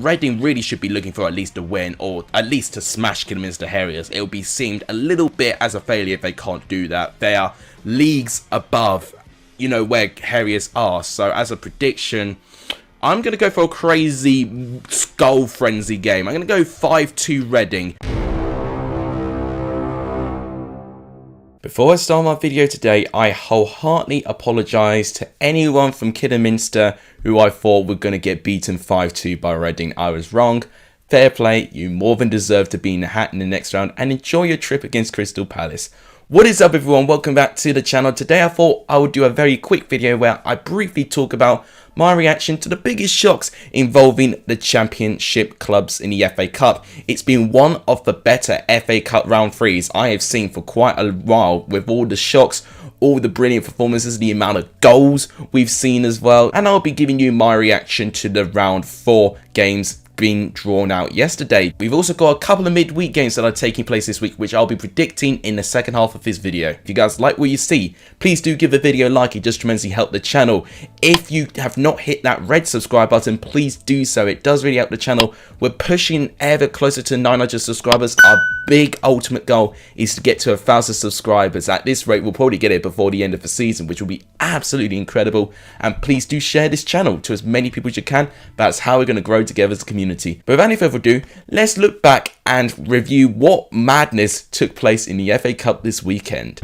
Reading really should be looking for at least a win, or at least to smash Kidderminster Harriers. It will be seemed a little bit as a failure if they can't do that. They are leagues above, you know, where Harriers are. So as a prediction, I'm going to go for a crazy skull frenzy game. I'm going to go 5-2 Reading. Before I start my video today, I wholeheartedly apologise to anyone from Kidderminster who I thought were going to get beaten 5-2 by Reading. I was wrong. Fair play, you more than deserve to be in the hat in the next round, and enjoy your trip against Crystal Palace. What is up everyone, welcome back to the channel. Today I thought I would do a very quick video where I briefly talk about my reaction to the biggest shocks involving the championship clubs in the FA Cup. It's been one of the better FA Cup round 3s I have seen for quite a while, with all the shocks, all the brilliant performances, the amount of goals we've seen as well. And I'll be giving you my reaction to the round 4 games being drawn out yesterday. We've also got a couple of midweek games that are taking place this week, which I'll be predicting in the second half of this video. If you guys like what you see, please do give the video a like. It just tremendously help the channel. If you have not hit that red subscribe button, please do so. It does really help the channel. We're pushing ever closer to 900 subscribers. Our big ultimate goal is to get to 1,000 subscribers. At this rate, we'll probably get it before the end of the season, which will be absolutely incredible. And please do share this channel to as many people as you can. That's how we're going to grow together as a community. But without any further ado, let's look back and review what madness took place in the FA Cup this weekend.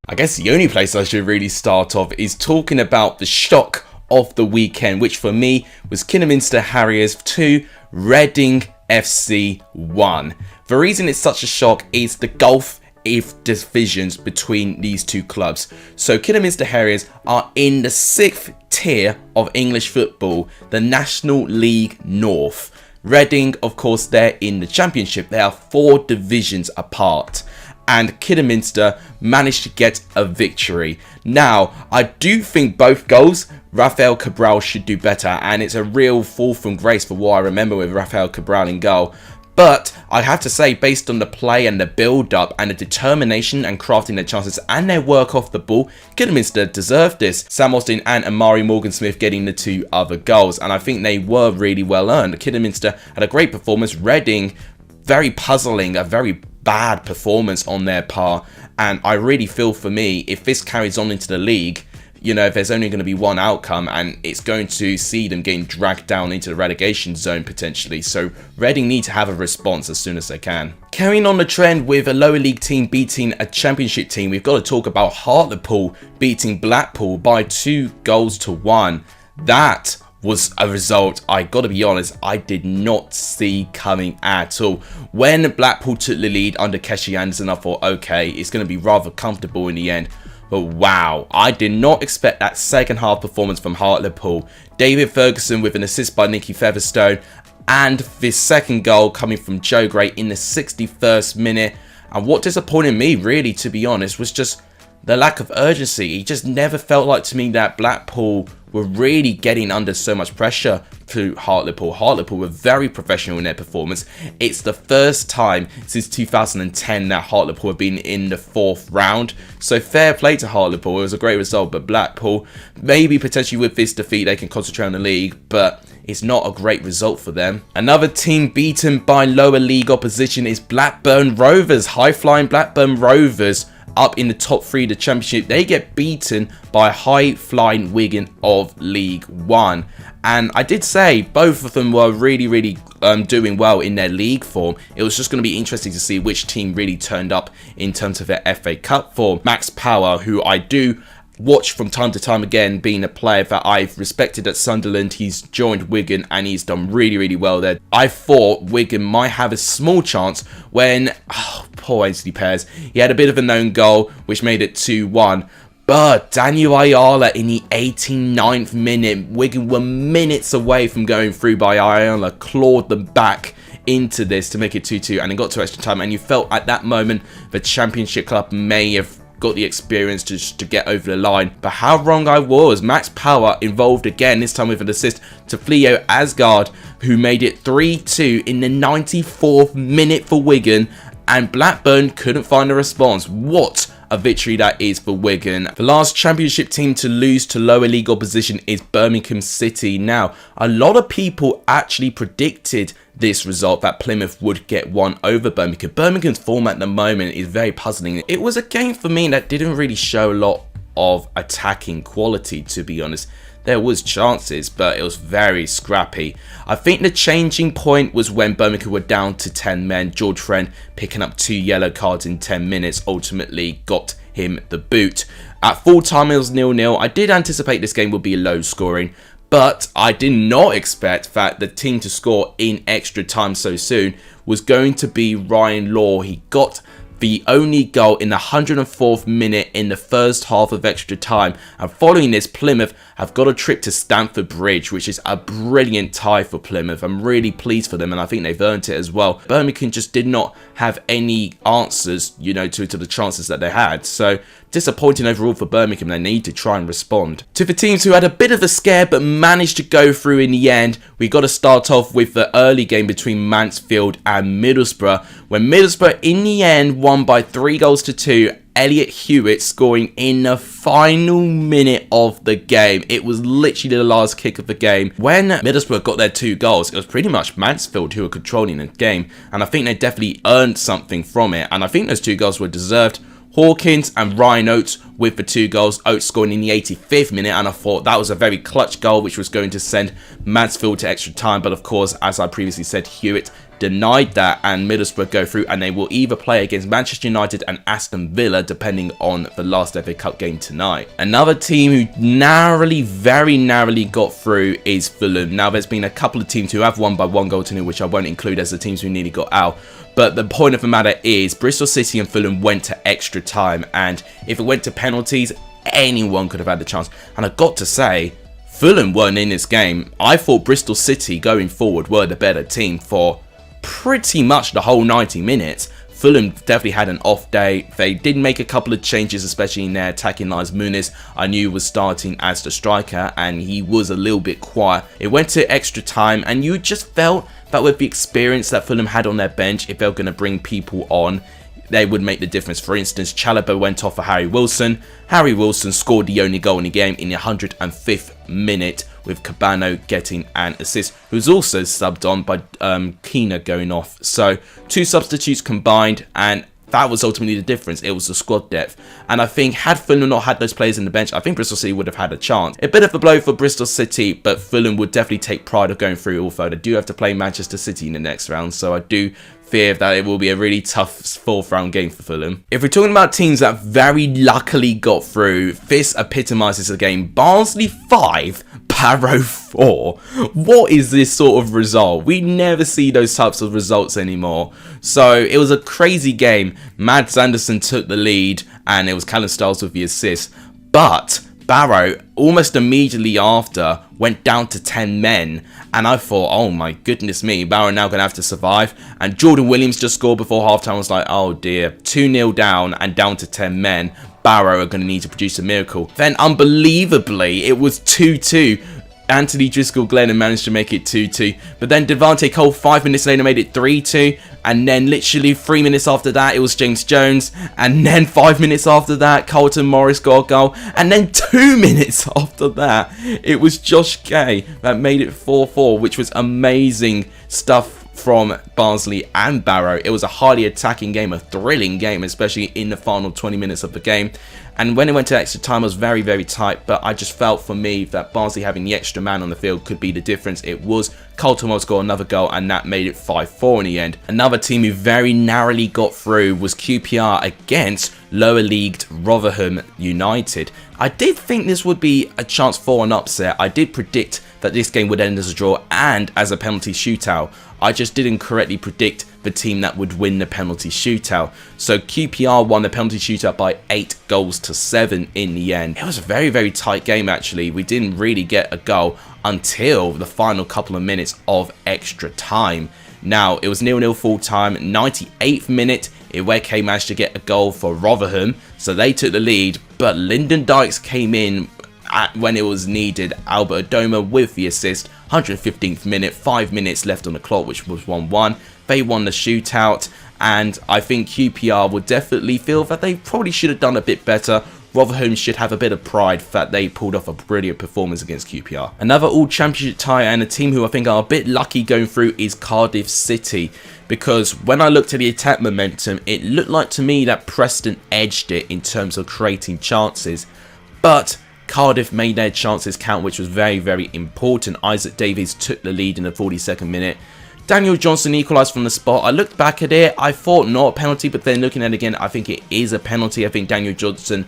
I guess the only place I should really start off is talking about the shock of the weekend, which for me was Kidderminster Harriers 2, Reading FC 1. The reason it's such a shock is the gulf of divisions between these two clubs. So Kidderminster Harriers are in the 6th tier of English football, the National League North. Reading, of course, they're in the Championship. They are 4 divisions apart. And Kidderminster managed to get a victory. Now, I do think both goals, Rafael Cabral should do better, and it's a real fall from grace for what I remember with Rafael Cabral in goal. But I have to say, based on the play and the build-up and the determination and crafting their chances and their work off the ball, Kidderminster deserved this. Sam Austin and Amari Morgan-Smith getting the 2 other goals, and I think they were really well earned. Kidderminster had a great performance. Reading, very puzzling, a very bad performance on their part, and I really feel, for me, if this carries on into the league, you know, if there's only going to be one outcome, and it's going to see them getting dragged down into the relegation zone potentially. So Reading need to have a response as soon as they can. Carrying on the trend with a lower league team beating a championship team, we've got to talk about Hartlepool beating Blackpool by 2-1. That was a result, I gotta be honest, I did not see coming at all. When Blackpool took the lead under Keshi Anderson, I thought, okay, it's going to be rather comfortable in the end. But wow, I did not expect that second half performance from Hartlepool. David Ferguson with an assist by Nicky Featherstone, and this second goal coming from Joe Gray in the 61st minute. And what disappointed me, really, to be honest, was just the lack of urgency. It just never felt like to me that Blackpool were really getting under so much pressure to Hartlepool. Hartlepool were very professional in their performance. It's the first time since 2010 that Hartlepool have been in the 4th round. So fair play to Hartlepool. It was a great result, but Blackpool, maybe potentially with this defeat they can concentrate on the league, but it's not a great result for them. Another team beaten by lower league opposition is Blackburn Rovers. High-flying Blackburn Rovers up in the top 3 of the Championship. They get beaten by high-flying Wigan of League 1. And I did say both of them were really doing well in their league form. It was just going to be interesting to see which team really turned up in terms of their FA Cup form. Max Power, who I do watch from time to time again, being a player that I've respected at Sunderland. He's joined Wigan and he's done really well there. I thought Wigan might have a small chance when, poor Ainsley Pears, he had a bit of a known goal which made it 2-1. But Daniel Ayala in the 89th minute, Wigan were minutes away from going through, by Ayala clawed them back into this to make it 2-2, and it got to extra time, and you felt at that moment the Championship club may have got the experience to get over the line. But how wrong I was. Max Power involved again, this time with an assist to Theo Asgard, who made it 3-2 in the 94th minute for Wigan, and Blackburn couldn't find a response. What a victory that is for Wigan. The last Championship team to lose to lower league opposition is Birmingham City. Now, a lot of people actually predicted this result, that Plymouth would get one over Birmingham. Birmingham's form at the moment is very puzzling. It was a game for me that didn't really show a lot of attacking quality, to be honest. There was chances, but it was very scrappy. I think the changing point was when Birmingham were down to 10 men. George Friend picking up 2 yellow cards in 10 minutes ultimately got him the boot. At full time it was 0-0. I did anticipate this game would be low scoring, but I did not expect that the team to score in extra time so soon was going to be Ryan Law. He got the only goal in the 104th minute in the first half of extra time, and following this, Plymouth have got a trip to Stamford Bridge, which is a brilliant tie for Plymouth. I'm really pleased for them, and I think they've earned it as well. Birmingham just did not have any answers, you know, to the chances that they had. So disappointing overall for Birmingham. They need to try and respond. To the teams who had a bit of a scare but managed to go through in the end, we got to start off with the early game between Mansfield and Middlesbrough, when Middlesbrough in the end won by 3-2. Elliot Hewitt scoring in the final minute of the game. It was literally the last kick of the game. When Middlesbrough got their 2 goals, it was pretty much Mansfield who were controlling the game, and I think they definitely earned something from it, and I think those 2 goals were deserved. Hawkins and Ryan Oates with the 2 goals. Oates scoring in the 85th minute, and I thought that was a very clutch goal which was going to send Mansfield to extra time, but of course, as I previously said, Hewitt denied that, and Middlesbrough go through, and they will either play against Manchester United and Aston Villa depending on the last FA Cup game tonight. Another team who very narrowly got through is Fulham. Now, there's been a couple of teams who have won by 1-0, which I won't include as the teams who nearly got out. But the point of the matter is Bristol City and Fulham went to extra time, and if it went to penalties, anyone could have had the chance. And I've got to say, Fulham weren't in this game. I thought Bristol City going forward were the better team for pretty much the whole 90 minutes. Fulham definitely had an off day. They did make a couple of changes, especially in their attacking lines. Muniz, I knew, was starting as the striker, and he was a little bit quiet. It went to extra time, and you just felt that with the experience that Fulham had on their bench, if they were going to bring people on, they would make the difference. For instance, Chalobah went off for Harry Wilson. Harry Wilson scored the only goal in the game in the 105th minute, with Cabano getting an assist, who's also subbed on by Keena going off. So 2 substitutes combined, and that was ultimately the difference. It was the squad depth. And I think had Fulham not had those players in the bench, I think Bristol City would have had a chance. A bit of a blow for Bristol City, but Fulham would definitely take pride of going through, although they do have to play Manchester City in the next round. So I do fear that it will be a really tough 4th round game for Fulham. If we're talking about teams that very luckily got through, this epitomises the game. Barnsley 5, Barrow 4. What is this sort of result? We never see those types of results anymore. So it was a crazy game. Mads Anderson took the lead, and it was Callum Stiles with the assist. But Barrow, almost immediately after, went down to 10 men, and I thought, oh my goodness me, Barrow now going to have to survive. And Jordan Williams just scored before halftime. I was like, oh dear, 2-0 down and down to 10 men. Barrow are going to need to produce a miracle. Then unbelievably, it was 2-2. Anthony Driscoll-Glennon managed to make it 2-2, but then Devante Cole 5 minutes later made it 3-2, and then literally 3 minutes after that it was James Jones, and then 5 minutes after that Carlton Morris got a goal, and then 2 minutes after that it was Josh Gay that made it 4-4, which was amazing stuff from Barnsley and Barrow. It was a highly attacking game, a thrilling game, especially in the final 20 minutes of the game. And when it went to extra time, it was very, very tight. But I just felt for me that Barnsley having the extra man on the field could be the difference. It was. Carlton Morris got another goal, and that made it 5-4 in the end. Another team who very narrowly got through was QPR against lower leagued Rotherham United. I did think this would be a chance for an upset. I did predict that this game would end as a draw and as a penalty shootout. I just didn't correctly predict the team that would win the penalty shootout. So QPR won the penalty shootout by 8-7 in the end. It was a very, very tight game actually. We didn't really get a goal until the final couple of minutes of extra time. Now, it was 0-0 full time, 98th minute. Iweke managed to get a goal for Rotherham, so they took the lead, but Lyndon Dykes came in when it was needed. Albert Adoma with the assist, 115th minute, 5 minutes left on the clock, which was 1-1. They won the shootout, and I think QPR will definitely feel that they probably should have done a bit better. Rotherham should have a bit of pride that they pulled off a brilliant performance against QPR. Another all-championship tie, and a team who I think are a bit lucky going through, is Cardiff City. Because when I looked at the attack momentum, it looked like to me that Preston edged it in terms of creating chances. But Cardiff made their chances count, which was very, very important. Isaac Davies took the lead in the 42nd minute. Daniel Johnson equalised from the spot. I looked back at it, I thought not a penalty, but then looking at it again, I think it is a penalty. I think Daniel Johnson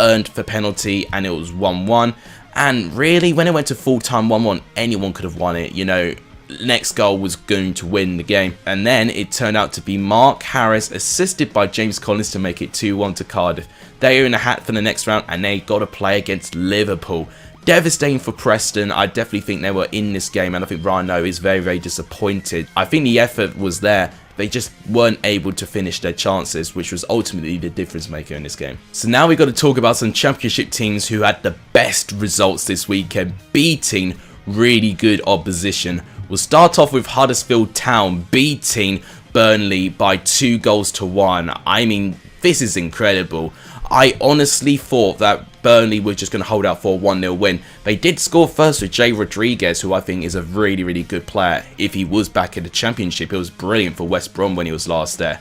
earned the penalty, and it was 1-1. And really, when it went to full time 1-1, anyone could have won it. You know, next goal was going to win the game. And then it turned out to be Mark Harris, assisted by James Collins, to make it 2-1 to Cardiff. They are in a hat for the next round, and they got to play against Liverpool. Devastating for Preston. I definitely think they were in this game, and I think Rhino is very, very disappointed. I think the effort was there. They just weren't able to finish their chances, which was ultimately the difference maker in this game. So now we've got to talk about some championship teams who had the best results this weekend, beating really good opposition. We'll start off with Huddersfield Town beating Burnley by 2-1. I mean, this is incredible. I honestly thought that Burnley were just going to hold out for a 1-0 win. They did score first with Jay Rodriguez, who I think is a really, really good player. If he was back in the Championship, it was brilliant for West Brom when he was last there.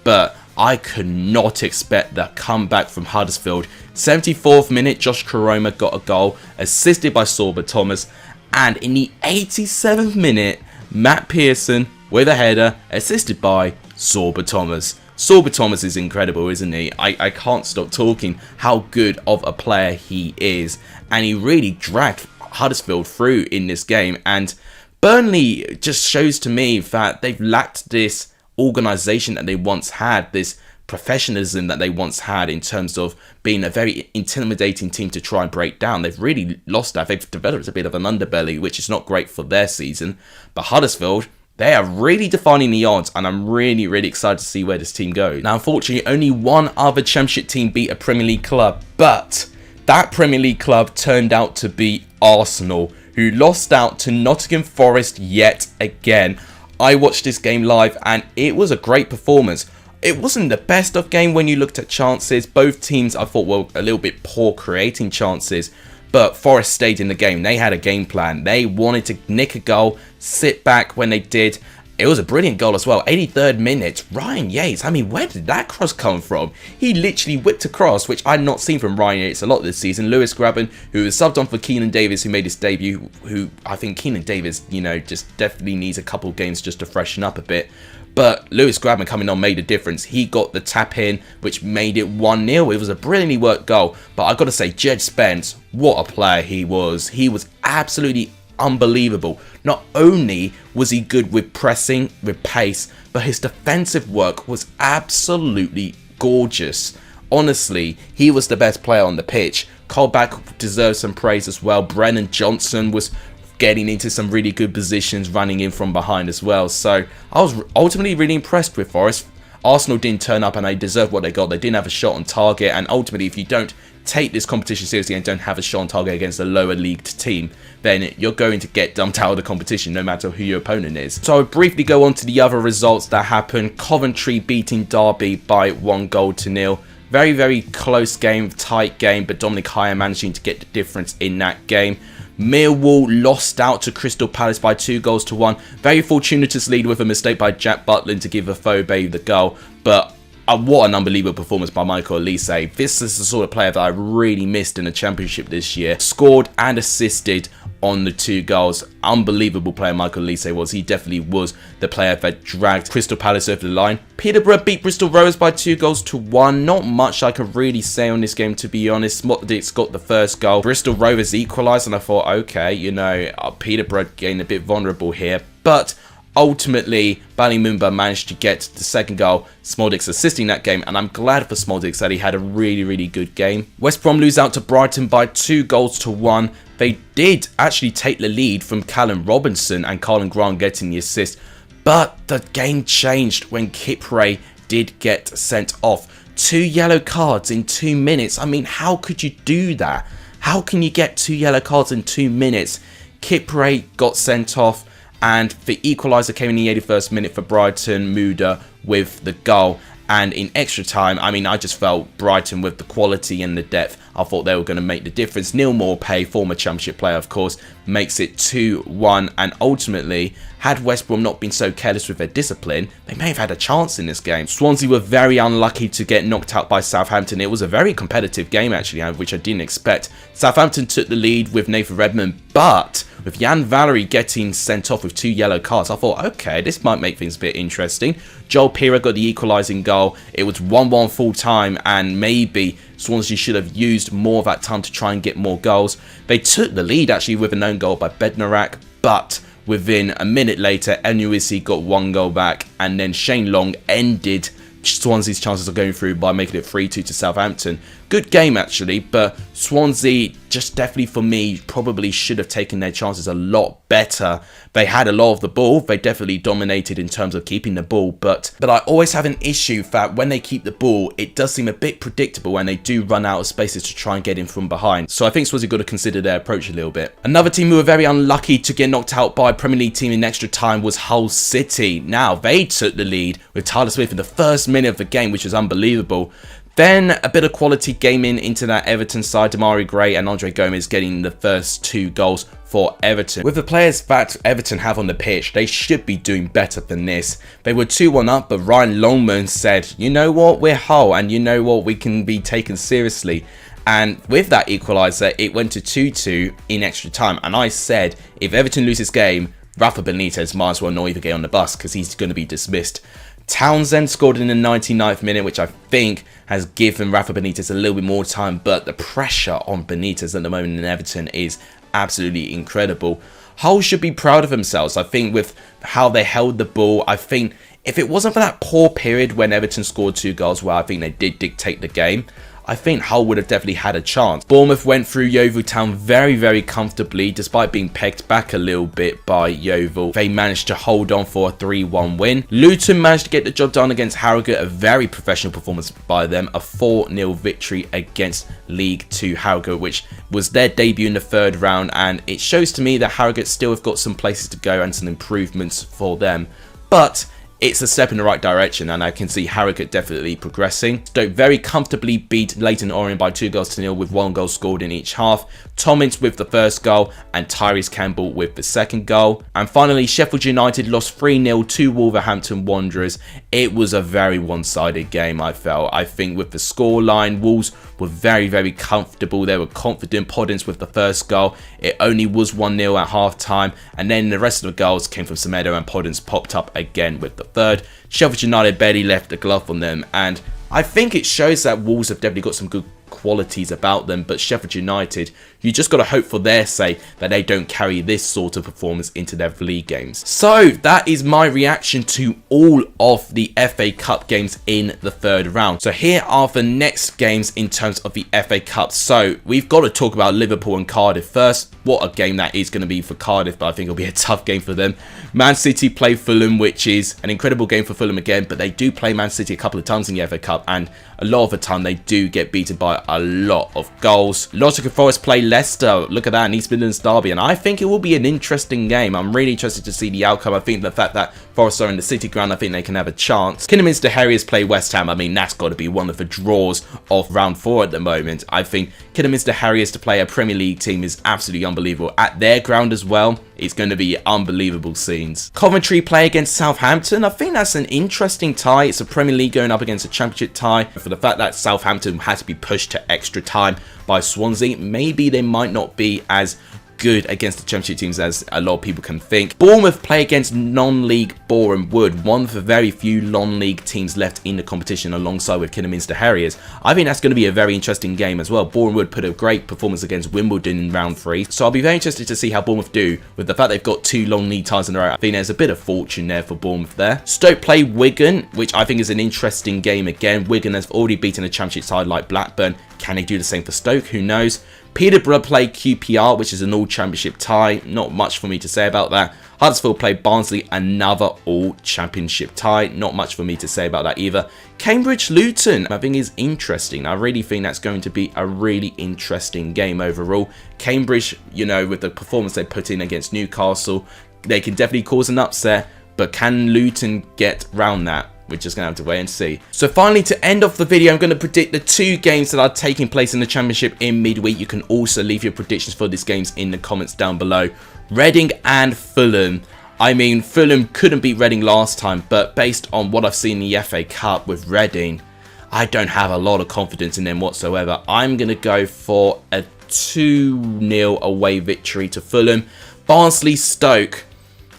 But I could not expect that comeback from Huddersfield. 74th minute, Josh Koroma got a goal, assisted by Sorba Thomas. And in the 87th minute, Matt Pearson with a header, assisted by Sorba Thomas. Sorba Thomas is incredible, isn't he? I can't stop talking how good of a player he is. And he really dragged Huddersfield through in this game. And Burnley just shows to me that they've lacked this organisation that they once had, this professionalism that they once had in terms of being a very intimidating team to try and break down. They've really lost that. They've developed a bit of an underbelly, which is not great for their season. But Huddersfield, they are really defining the odds, and I'm really, really excited to see where this team goes. Now, unfortunately, only one other Championship team beat a Premier League club, but that Premier League club turned out to be Arsenal, who lost out to Nottingham Forest yet again. I watched this game live, and it was a great performance. It wasn't the best of game when you looked at chances. Both teams, I thought, were a little bit poor creating chances. But Forest stayed in the game. They had a game plan. They wanted to nick a goal, sit back when they did. It was a brilliant goal as well. 83rd minute, Ryan Yates. I mean, where did that cross come from? He literally whipped a cross, which I'd not seen from Ryan Yates a lot this season. Lewis Graben, who was subbed on for Keenan Davis, who made his debut, who I think Keenan Davis, you know, just definitely needs a couple of games just to freshen up a bit. But Lewis Graben coming on made a difference. He got the tap in, which made it 1-0. It was a brilliantly worked goal. But I've got to say, Jed Spence, what a player he was. He was absolutely unbelievable. Not only was he good with pressing, with pace, but his defensive work was absolutely gorgeous. Honestly, he was the best player on the pitch. Colback deserves some praise as well. Brennan Johnson was getting into some really good positions, running in from behind as well. So I was ultimately really impressed with Forest. Arsenal didn't turn up, and they deserved what they got. They didn't have a shot on target, and ultimately, if you don't take this competition seriously and don't have a shot on target against a lower leagued team, then you're going to get dumped out of the competition no matter who your opponent is. So I'll briefly go on to the other results that happened. Coventry beating Derby by 1-0. Very, very close game, tight game, but Dominic Hire managing to get the difference in that game. Millwall lost out to Crystal Palace by 2-1. Very fortuitous lead with a mistake by Jack Butland to give Afobe the goal. But what an unbelievable performance by Michael Elise. This is the sort of player that I really missed in the Championship this year. Scored and assisted on the 2 goals. Unbelievable player Michael Elise was. He definitely was the player that dragged Crystal Palace over the line. Peterborough beat Bristol Rovers by 2-1. Not much I could really say on this game, to be honest. Motdix got the first goal. Bristol Rovers equalised, and I thought, okay, you know, Peterborough getting a bit vulnerable here. But ultimately, Ballymumba managed to get the second goal, Smoldics assisting that game, and I'm glad for Smoldics that he had a really, really good game. West Brom lose out to Brighton by 2-1. They did actually take the lead from Callum Robinson and Colin Grant getting the assist, but the game changed when Kipre did get sent off. 2 yellow cards in 2 minutes. I mean, how could you do that? How can you get 2 yellow cards in 2 minutes? Kipre got sent off, and the equaliser came in the 81st minute for Brighton. Muda with the goal. And in extra time, I mean, I just felt Brighton with the quality and the depth, I thought they were going to make the difference. Neil Maupay, former Championship player, of course, makes it 2-1. And ultimately, had West Brom not been so careless with their discipline, they may have had a chance in this game. Swansea were very unlucky to get knocked out by Southampton. It was a very competitive game, actually, which I didn't expect. Southampton took the lead with Nathan Redmond, but with Jan Valery getting sent off with 2 yellow cards, I thought, okay, this might make things a bit interesting. Joel Pira got the equalising goal. It was 1-1 full time, and maybe Swansea should have used more of that time to try and get more goals. They took the lead, actually, with an own goal by Bednarak, but within a minute later, Enuisi got 1 goal back, and then Shane Long ended Swansea's chances of going through by making it 3-2 to Southampton. Good game, actually, but Swansea, just definitely for me, probably should have taken their chances a lot better. They had a lot of the ball. They definitely dominated in terms of keeping the ball, but I always have an issue that when they keep the ball, it does seem a bit predictable when they do run out of spaces to try and get in from behind. So I think Swansea got to consider their approach a little bit. Another team who were very unlucky to get knocked out by a Premier League team in extra time was Hull City. Now, they took the lead with Tyler Smith in the first minute of the game, which was unbelievable. Then a bit of quality gaming into that Everton side. Damari Gray and Andre Gomez getting the first 2 goals for Everton. With the players that Everton have on the pitch, they should be doing better than this. They were 2-1 up, but Ryan Longman said, you know what, we're Hull, and you know what, we can be taken seriously. And with that equaliser, it went to 2-2 in extra time. And I said, if Everton lose this game, Rafa Benitez might as well not even get on the bus, because he's going to be dismissed. Townsend scored in the 99th minute, which I think has given Rafa Benitez a little bit more time, but the pressure on Benitez at the moment in Everton is absolutely incredible. Hull should be proud of themselves. I think with how they held the ball, I think if it wasn't for that poor period when Everton scored 2 goals, where I think they did dictate the game, I think Hull would have definitely had a chance. Bournemouth went through Yeovil Town very, very comfortably, despite being pegged back a little bit by Yeovil. They managed to hold on for a 3-1 win. Luton managed to get the job done against Harrogate, a very professional performance by them. A 4-0 victory against League 2 Harrogate, which was their debut in the 3rd round, and it shows to me that Harrogate still have got some places to go and some improvements for them. But it's a step in the right direction, and I can see Harrogate definitely progressing. Stoke very comfortably beat Leyton Orient by 2-0 with 1 goal scored in each half. Tommins with the first goal and Tyrese Campbell with the second goal. And finally, Sheffield United lost 3-0 to Wolverhampton Wanderers. It was a very one-sided game, I felt. I think with the scoreline, Wolves were very, very comfortable. They were confident. Podence with the first goal. It only was 1-0 at half-time, and then the rest of the goals came from Semedo, and Podence popped up again with the 3rd. Sheffield United barely left the glove on them, and I think it shows that Wolves have definitely got some good qualities about them, but Sheffield United, you just got to hope for their sake that they don't carry this sort of performance into their league games. So that is my reaction to all of the FA Cup games in the 3rd round. So here are the next games in terms of the FA Cup. So we've got to talk about Liverpool and Cardiff first. What a game that is going to be for Cardiff, but I think it'll be a tough game for them. Man City play Fulham, which is an incredible game for Fulham again, but they do play Man City a couple of times in the FA Cup, and a lot of the time they do get beaten by a lot of goals. Nottingham Forest play Leicester. Look at that, an East Midlands derby, and I think it will be an interesting game. I'm really interested to see the outcome. I think the fact that Forest are in the City ground, I think they can have a chance. Kidderminster Harriers play West Ham. I mean, that's got to be one of the draws of round 4 at the moment. I think Kidderminster Harriers to play a Premier League team is absolutely unbelievable. At their ground as well, it's going to be unbelievable scenes. Coventry play against Southampton. I think that's an interesting tie. It's a Premier League going up against a Championship tie. For the fact that Southampton had to be pushed to extra time by Swansea, maybe they might not be as good against the Championship teams as a lot of people can think. Bournemouth play against non-league Boreham Wood, one of the very few non-league teams left in the competition alongside with Kidderminster Harriers. I think that's going to be a very interesting game as well. Boreham Wood put a great performance against Wimbledon in round 3, so I'll be very interested to see how Bournemouth do with the fact they've got 2 non-league ties in a row. I think there's a bit of fortune there for Bournemouth there. Stoke play Wigan, which I think is an interesting game again. Wigan has already beaten a Championship side like Blackburn. Can they do the same for Stoke? Who knows? Peterborough play QPR, which is an all-championship tie. Not much for me to say about that. Huddersfield play Barnsley, another all-championship tie. Not much for me to say about that either. Cambridge Luton, I think is interesting. I really think that's going to be a really interesting game overall. Cambridge, you know, with the performance they put in against Newcastle, they can definitely cause an upset. But can Luton get round that? We're just going to have to wait and see. So finally, to end off the video, I'm going to predict the 2 games that are taking place in the Championship in midweek. You can also leave your predictions for these games in the comments down below. Reading and Fulham. I mean, Fulham couldn't beat Reading last time, but based on what I've seen in the FA Cup with Reading, I don't have a lot of confidence in them whatsoever. I'm going to go for a 2-0 away victory to Fulham. Barnsley Stoke.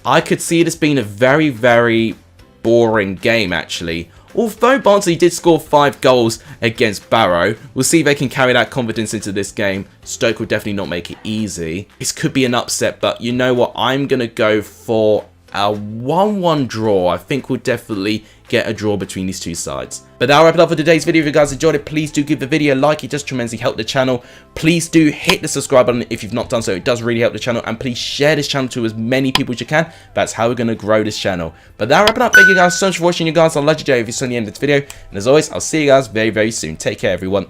I could see it as being a very, very boring game actually. Although Barnsley did score 5 goals against Barrow, we'll see if they can carry that confidence into this game. Stoke will definitely not make it easy. This could be an upset, but you know what? I'm going to go for a 1-1 draw. I think we'll definitely get a draw between these 2 sides. But that'll wrap it up for today's video. If you guys enjoyed it, please do give the video a like. It does tremendously help the channel. Please do hit the subscribe button if you've not done so. It does really help the channel. And please share this channel to as many people as you can. That's how we're going to grow this channel. But that'll wrap it up. Thank you guys so much for watching. You guys are legendary if you're still in the end of this video. And as always, I'll see you guys very, very soon. Take care, everyone.